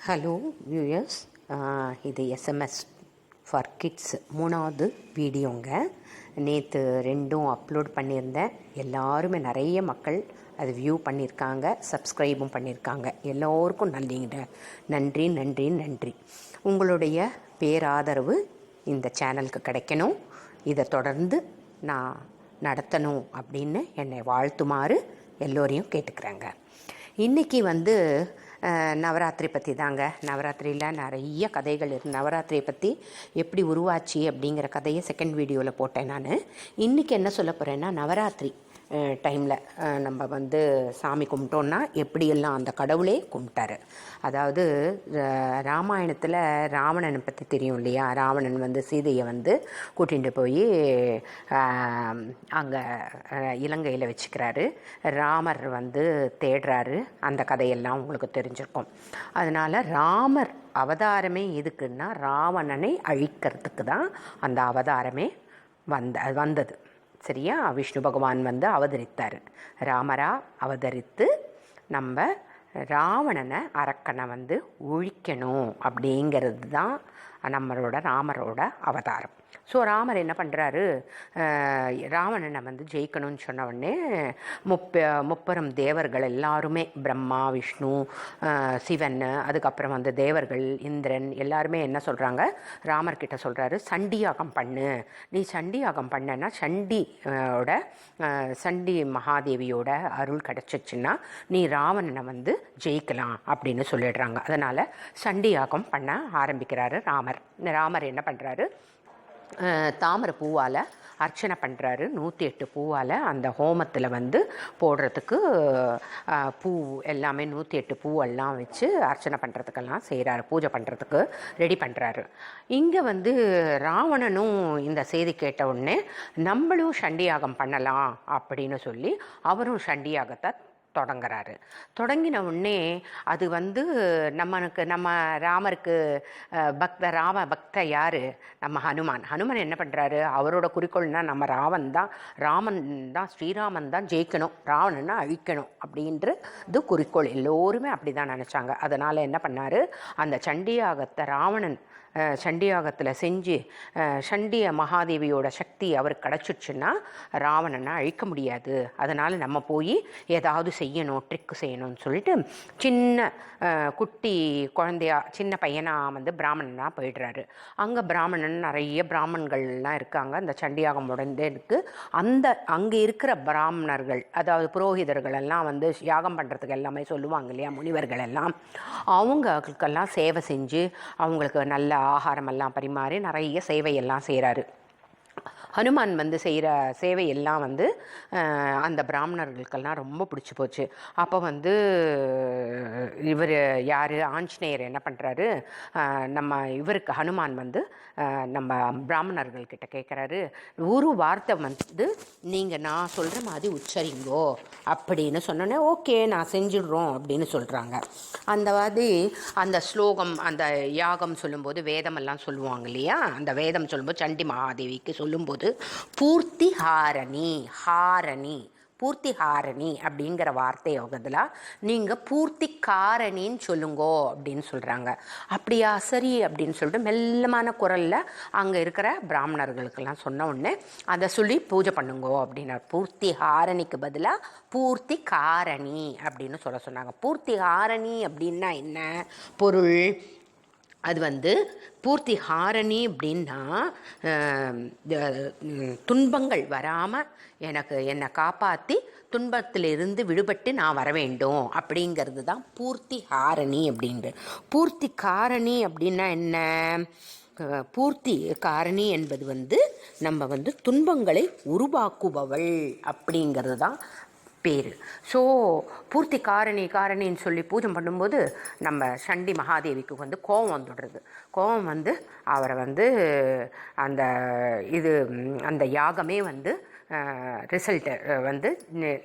Hello viewers, இது SMS for kids 3வது வீடியோங்க. நேற்று 2ம் அப்லோட் பண்ணியிருந்தேன். எல்லாருமே நிறைய மக்கள் அது வியூ பண்ணியிருக்காங்க, சப்ஸ்கிரைபும் பண்ணியிருக்காங்க. எல்லோருக்கும் நன்றி நன்றி நன்றி. உங்களுடைய பேராதரவு இந்த சேனலுக்கு கிடைக்கணும், இதை தொடர்ந்து நான் நடத்தணும் அப்படின்னு என்னை வாழ்த்துமாறு எல்லோரையும் கேட்டுக்கிறேங்க. இன்றைக்கி நவராத்திரி பற்றி தாங்க. நவராத்திரியில் நிறைய கதைகள் நவராத்திரியை பற்றி எப்படி உருவாச்சு அப்படிங்கிற கதையை செகண்ட் வீடியோவில் போட்டேன் நான். இன்றைக்கி என்ன சொல்ல போகிறேன்னா, நவராத்திரி டைமில் நம்ம சாமி கும்பிட்டோன்னா எப்படியெல்லாம் அந்த கடவுளே கும்பிட்டாரு. அதாவது ராமாயணத்தில் ராவணனை பற்றி தெரியும் இல்லையா? ராவணன் சீதையை கூட்டிகிட்டு போய் அங்கே இலங்கையில் வச்சுக்கிறாரு. ராமர் தேடுறாரு. அந்த கதையெல்லாம் உங்களுக்கு தெரிஞ்சிருக்கும். அதனால் ராமர் அவதாரமே எதுக்குன்னா, ராவணனை அழிக்கிறதுக்கு தான் அந்த அவதாரமே வந்தது. சரியா? விஷ்ணு பகவான் அவதரித்தார். ராமரா அவதரித்து நம்ம ராவணனை அரக்கனை ஒழிக்கணும் அப்படிங்கிறது தான் நம்மளோட ராமரோட அவதாரம். ஸோ ராமர் என்ன பண்ணுறாரு, ராவணனை ஜெயிக்கணும்னு சொன்ன உடனே முப்பெரும் தேவர்கள் எல்லாருமே, பிரம்மா, விஷ்ணு, சிவன், அதுக்கப்புறம் தேவர்கள், இந்திரன் எல்லாருமே என்ன சொல்கிறாங்க, ராமர்கிட்ட சொல்கிறாரு, சண்டியாகம் பண்ணு. நீ சண்டியாகம் பண்ணனா சண்டி மகாதேவியோட அருள் கிடச்சிச்சுன்னா நீ ராவணனை ஜெயிக்கலாம் அப்படின்னு சொல்லிடுறாங்க. அதனால் சண்டியாகம் பண்ண ஆரம்பிக்கிறாரு ராமர் என்ன பண்ணுறாரு, தாமரை பூவால் அர்ச்சனை பண்ணுறாரு. 108 பூவால் அந்த ஹோமத்தில் போடுறதுக்கு பூ எல்லாமே 108 பூவெல்லாம் வச்சு அர்ச்சனை பண்ணுறதுக்கெல்லாம் செய்கிறாரு. பூஜை பண்ணுறதுக்கு ரெடி பண்ணுறாரு. இங்கே ராவணனும் இந்த செய்தி கேட்ட உடனே நம்மளும் சண்டியாகம் பண்ணலாம் அப்படின்னு சொல்லி அவரும் சண்டியாகத்தை தொடங்குறாரு. தொடங்கின உடனே அது நம்ம ராமருக்கு ராம பக்த யார்? நம்ம ஹனுமான் என்ன பண்ணுறாரு, அவரோட குறிக்கோள்னா நம்ம ராமன் தான் ஸ்ரீராமன் தான் ஜெயிக்கணும், ராவணனை அழிக்கணும் அப்படின்றது குறிக்கோள். எல்லோருமே அப்படி தான் நினச்சாங்க. அதனால் என்ன பண்ணார், அந்த சண்டியாகத்தை ராவணன் சண்டியாகத்தில் செஞ்சு சண்டிய மகாதேவியோட சக்தி அவருக்கு கிடச்சிடுச்சுன்னா ராவணனை அழிக்க முடியாது. அதனால் நம்ம போய் ஏதாவது செய்யணும், ட்ரிக்கு செய்யணும்னு சொல்லிட்டு சின்ன குட்டி குழந்தையா சின்ன பையனாக பிராமணனாக போயிடுறாரு. அங்கே நிறைய பிராமணர்கள்லாம் இருக்காங்க. அந்த சண்டியாகம் உடனேக்கு அங்கே இருக்கிற பிராமணர்கள், அதாவது புரோகிதர்கள் எல்லாம் யாகம் பண்ணுறதுக்கு எல்லாமே சொல்லுவாங்க இல்லையா, முனிவர்கள் எல்லாம், அவங்களுக்கெல்லாம் சேவை செஞ்சு அவங்களுக்கு நல்ல ஆகாரமெல்லாம் பரிமாறி நிறைய சேவையெல்லாம் செய்கிறாரு. ஹனுமான் செய்கிற சேவையெல்லாம் அந்த பிராமணர்களுக்கெல்லாம் ரொம்ப பிடிச்சி போச்சு. அப்போ இவர் யார், ஆஞ்சநேயர் என்ன பண்ணுறாரு, நம்ம இவருக்கு ஹனுமான் நம்ம பிராமணர்கள்கிட்ட கேட்குறாரு, ஒரு வார்த்தை நீங்கள் நான் சொல்கிற மாதிரி உச்சரிங்கோ அப்படின்னு சொன்னோன்னே ஓகே நான் செஞ்சிடுறோம் அப்படின்னு சொல்கிறாங்க. அந்த ஸ்லோகம், அந்த யாகம் சொல்லும்போது வேதமெல்லாம் சொல்லுவாங்க இல்லையா, அந்த வேதம் சொல்லும்போது சண்டி மகாதேவிக்கு சொல்லும்போது பூர்த்தி ஹாரணி அப்படிங்கிற வார்த்தையை பதிலாக நீங்கள் பூர்த்தி காரணின்னு சொல்லுங்கோ அப்படின்னு சொல்கிறாங்க. அப்படியா, சரி அப்படின்னு சொல்லிட்டு மெல்லமான குரலில் அங்கே இருக்கிற பிராமணர்களுக்கெல்லாம் சொன்ன உடனே அதை சொல்லி பூஜை பண்ணுங்கோ அப்படின்னார். பூர்த்தி ஹாரணிக்கு பதிலாக பூர்த்தி காரணி அப்படின்னு சொன்னாங்க. பூர்த்தி ஹாரணி அப்படின்னா என்ன பொருள்? அது பூர்த்தி ஹாரணி அப்படின்னா துன்பங்கள் வராமல் என்னை காப்பாற்றி துன்பத்திலிருந்து விடுபட்டு நான் வர வேண்டும் அப்படிங்கிறது தான் பூர்த்தி ஹாரணி அப்படின்றது. பூர்த்தி காரணி அப்படின்னா என்ன? பூர்த்தி காரணி என்பது நம்ம துன்பங்களை உருவாக்குபவள் அப்படிங்கிறது தான் பேர். ஸோ பூர்த்தி காரணின்னு சொல்லி பூஜை பண்ணும்போது நம்ம சண்டி மகாதேவிக்கு கோபம் வந்துடுறது. கோபம் அவரை அந்த அந்த யாகமே ரிசல்ட்டு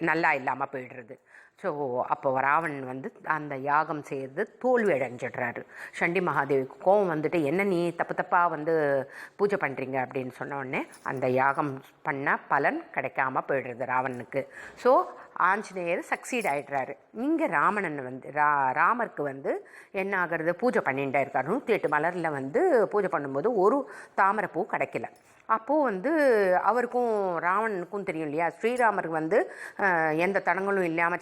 நல்லா இல்லாமல் போயிடுறது. ஸோ அப்போ ராவணன் அந்த யாகம் செய்கிறது தோல்வி அடைஞ்சிடுறாரு. சண்டி மகாதேவிக்கு கோவம் என்ன நீ தப்பாக பூஜை பண்ணுறீங்க அப்படின்னு சொன்ன உடனே அந்த யாகம் பண்ண பலன் கிடைக்காம போயிடுறது ராவணனுக்கு. ஸோ ஆஞ்சநேயர் சக்சீட் ஆகிடுறாரு. இங்கே ராமணன் வந்து ராமருக்கு வந்து என்ன ஆகிறது, பூஜை பண்ணிகிட்டே இருக்கார். 108 மலரில் வந்து பூஜை பண்ணும்போது ஒரு தாமரைப்பூ கிடைக்கல. அப்போது வந்து அவருக்கும் ராவணனுக்கும் தெரியும் இல்லையா, ஸ்ரீராமருக்கு வந்து எந்த தடங்களும் இல்லாமல்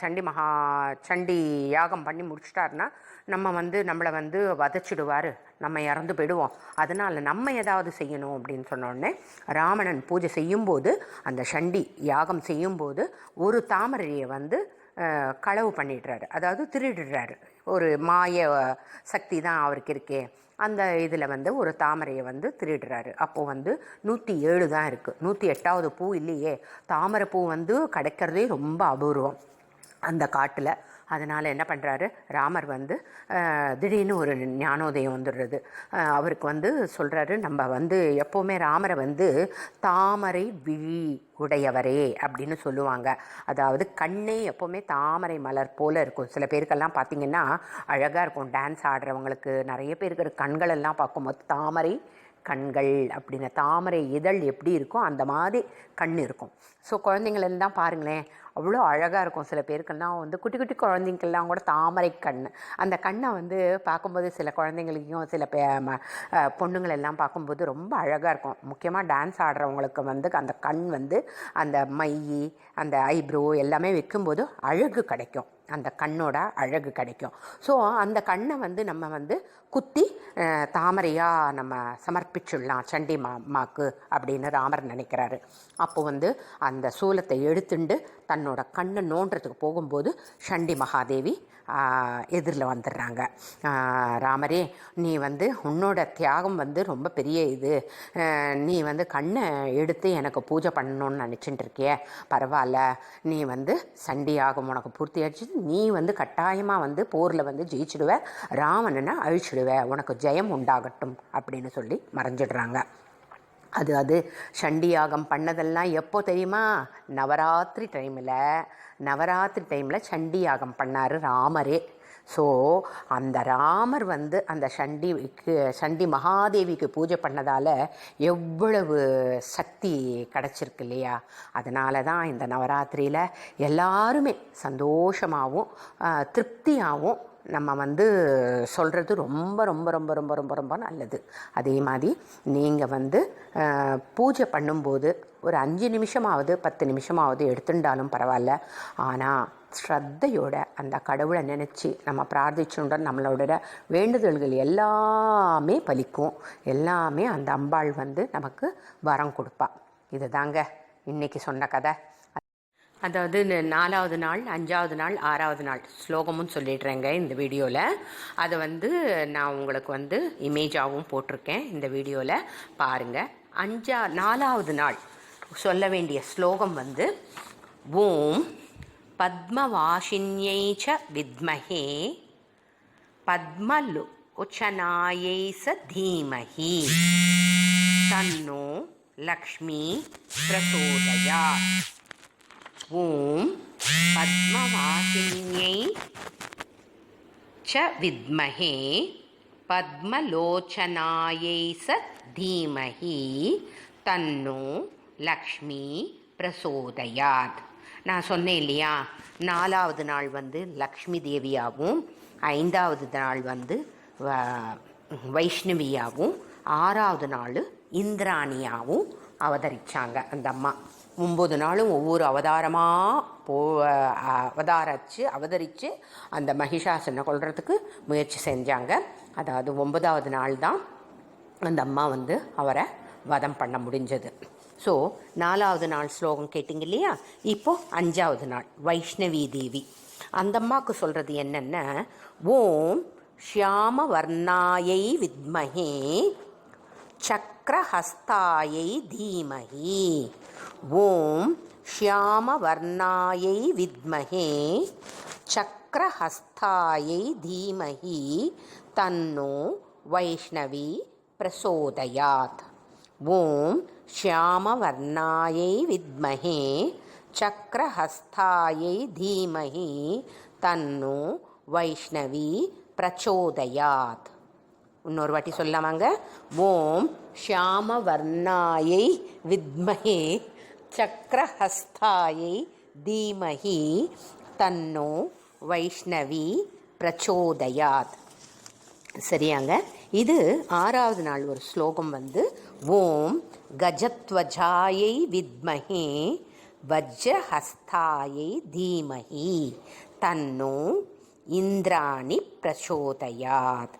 சண்டி யாகம் பண்ணி முடிச்சிட்டாருன்னா நம்ம வந்து நம்மளை வந்து வதச்சிடுவார், நம்ம இறந்து போயிடுவோம், அதனால் நம்ம ஏதாவது செய்யணும் அப்படின்னு சொன்னோடனே ராவணன் பூஜை செய்யும்போது, அந்த சண்டி யாகம் செய்யும்போது ஒரு தாமரையை வந்து களவு பண்ணிடுறாரு, அதாவது திருடுறாரு. ஒரு மாய சக்தி தான் அவருக்கு இருக்கே, அந்த இதில் வந்து ஒரு தாமரையை வந்து திருடுறாரு. அப்போது வந்து 107 தான் இருக்குது, 108வது பூ இல்லையே. தாமரை பூ வந்து கிடைக்கிறதே ரொம்ப அபூர்வம் அந்த காட்டில். அதனால் என்ன பண்ணுறாரு ராமர் வந்து திடீர்னு ஒரு ஞானோதயம் வந்துடுறது. அவருக்கு வந்து சொல்கிறாரு, நம்ம வந்து எப்போவுமே ராமரை வந்து தாமரை விழி உடையவரே அப்படின்னு சொல்லுவாங்க. அதாவது கண்ணே எப்போவுமே தாமரை மலர் போல் இருக்கும். சில பேருக்கெல்லாம் பார்த்திங்கன்னா அழகாக இருக்கும், டான்ஸ் ஆடுறவங்களுக்கு நிறைய பேருக்கு கண்களெல்லாம் பார்க்கும்போது தாமரை கண்கள் அப்படின்னு, தாமரை இதழ் எப்படி இருக்கும் அந்த மாதிரி கண் இருக்கும். ஸோ குழந்தைங்களெல்லாம் பாருங்களேன், அவ்வளோ அழகாக இருக்கும். சில பேருக்கெல்லாம் வந்து குட்டி குட்டி குழந்தைங்கள்லாம் கூட தாமரை கண், அந்த கண்ணை வந்து பார்க்கும்போது சில குழந்தைங்களுக்கும் சில பொண்ணுங்களெல்லாம் பார்க்கும்போது ரொம்ப அழகாக இருக்கும். முக்கியமாக டான்ஸ் ஆடுறவங்களுக்கு வந்து அந்த கண் வந்து அந்த மை, அந்த ஐப்ரோ எல்லாமே வைக்கும்போது அழகு கிடைக்கும், அந்த கண்ணோட அழகு கிடைக்கும். ஸோ அந்த கண்ணை வந்து நம்ம வந்து குத்தி தாமரையாக நம்ம சமர்ப்பிச்சுடலாம் சண்டி மாக்கு அப்படின்னு ராமர் நினைக்கிறாரு. அப்போது வந்து அந்த சூலத்தை எடுத்துண்டு தன்னோட கண்ணை நோண்டுறதுக்கு போகும்போது சண்டி மகாதேவி எதிரில் வந்துடுறாங்க. ராமரே, நீ வந்து உன்னோட தியாகம் வந்து ரொம்ப பெரிய இது, நீ வந்து கண்ணை எடுத்து எனக்கு பூஜை பண்ணணும்னு நினச்சிட்டு இருக்கிய, பரவாயில்ல, நீ வந்து சண்டி யாகம் உனக்கு பூர்த்தி ஆச்சு, நீ வந்து கட்டாயமாக வந்து போரில் வந்து ஜெயிச்சிடுவ, ராவணனை அழிச்சிடுவ, உனக்கு ஜெயம் உண்டாகட்டும் அப்படின்னு சொல்லி மறைஞ்சிடுறாங்க. அது சண்டி யாகம் பண்ணதெல்லாம் எப்போ தெரியுமா, நவராத்திரி டைமில் சண்டி யாகம் பண்ணார் ராமரே. ஸோ அந்த ராமர் வந்து அந்த சண்டி மகாதேவிக்கு பூஜை பண்ணதால் எவ்வளவு சக்தி கிடச்சிருக்கு இல்லையா. அதனால தான் இந்த நவராத்திரியில் எல்லாருமே சந்தோஷமாகவும் திருப்தியாகவும் நம்ம வந்து சொல்கிறது ரொம்ப ரொம்ப ரொம்ப ரொம்ப ரொம்ப ரொம்ப நல்லது. அதே மாதிரி நீங்கள் வந்து பூஜை பண்ணும்போது ஒரு 5 நிமிஷமாவது 10 நிமிஷமாவது எடுத்துட்டாலும் பரவாயில்ல, ஆனால் ஸ்ரத்தையோட அந்த கடவுளை நினச்சி நம்ம பிரார்த்திச்சுன்ற நம்மளோட வேண்டுதல்கள் எல்லாமே பலிக்கும், எல்லாமே அந்த அம்பாள் வந்து நமக்கு வரம் கொடுப்பா. இது தாங்க இன்றைக்கி சொன்ன கதை. அதாவது 4வது நாள், 5வது நாள், 6வது நாள் ஸ்லோகமும் சொல்லிடுறேங்க இந்த வீடியோவில். அதை வந்து நான் உங்களுக்கு வந்து இமேஜாகவும் போட்டிருக்கேன், இந்த வீடியோவில் பாருங்கள். 4வது நாள் சொல்ல வேண்டிய ஸ்லோகம் வந்து ஓம் பத்மவாசின்யை ச வித்மஹே பத்மலோச்சனாயை ச தீமஹி தன்னோ லக்ஷ்மி பிரசோதயாத். ஓம் பத்மவாசின்யை ச வித்மஹே பத்மலோச்சனாயை ச தீமஹி தன்னோ லக்ஷ்மி பிரசோதயாத். நான் சொன்னேன் இல்லையா, 4வது நாள் வந்து லக்ஷ்மி தேவியாகவும், 5வது நாள் வந்து வைஷ்ணவியாகவும், 6வது நாள் இந்திராணியாகவும் அவதரித்தாங்க அந்த அம்மா. 9 நாளும் ஒவ்வொரு அவதாரமாக அவதரித்து அந்த மகிஷாசனை கொல்றதுக்கு முயற்சி செஞ்சாங்க. அதாவது 9வது நாள் தான் அந்த அம்மா வந்து அவரை வதம் பண்ண முடிஞ்சது. ஸோ 4வது நாள் ஸ்லோகம் கேட்டிங்க இல்லையா. இப்போது 5வது நாள் வைஷ்ணவி தேவி, அந்த அம்மாவுக்கு சொல்கிறது என்னென்ன, ஓம் ஷியாம வர்ணாயை வித்மஹே சக்கரஹஸ்தாயை தீமஹி. ஓம் ஷியாம வர்ணாயை வித்மஹே சக்கரஹஸ்தாயை தீமஹி தன்னோ வைஷ்ணவி பிரசோதயாத். ஓம் ஷியாமவர்ணாயை வித்மஹே சக்கரஹஸ்தாயை தீமஹி தன்னோ வைஷ்ணவி பிரச்சோதயாத். இன்னொரு வாட்டி சொல்லாமாங்க. ஓம் ஷியாமவர்ணாயை வித்மஹே சக்கரஹஸ்தாயை தீமஹி தன்னோ வைஷ்ணவி பிரச்சோதயாத். சரியாங்க. இது 6வது நாள் ஒரு ஸ்லோகம் ஓம் கஜத்வஜாயை வித்மஹே வஜ்ரஹஸ்தாயை தீமஹி தன்னோ இந்திராணி பிரச்சோதயாத்.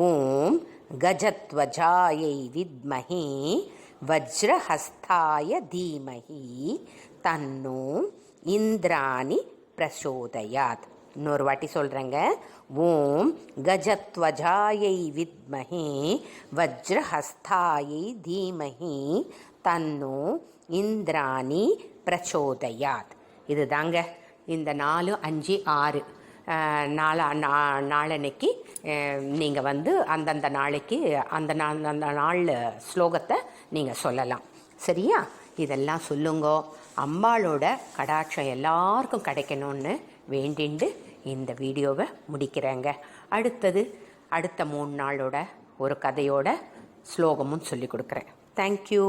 ஓம் கஜத்வஜாயை வித்மஹே வஜ்ரஹஸ்தாய தீமஹி தன்னோ இந்திராணி பிரச்சோதயாத். இன்னொரு வாட்டி சொல்கிறேங்க. ஓம் கஜத்வஜாயை வித்மஹே வஜ்ரஹஸ்தாயை தீமஹி தன்னோ இந்திராணி பிரச்சோதயாத். இது தாங்க இந்த 4, 5, 6 நாளன்னைக்கு நீங்கள் அந்தந்த நாளைக்கு அந்த நாள் ஸ்லோகத்தை நீங்கள் சொல்லலாம். சரியா? இதெல்லாம் சொல்லுங்கோ. அம்பாளோட கடாட்சம் எல்லாருக்கும் கிடைக்கணும்னு வேண்டிண்டு இந்த வீடியோவை முடிக்கிறேங்க. அடுத்த 3 நாளோட ஒரு கதையோட ஸ்லோகமும் சொல்லி கொடுக்குறேன். தேங்க்யூ.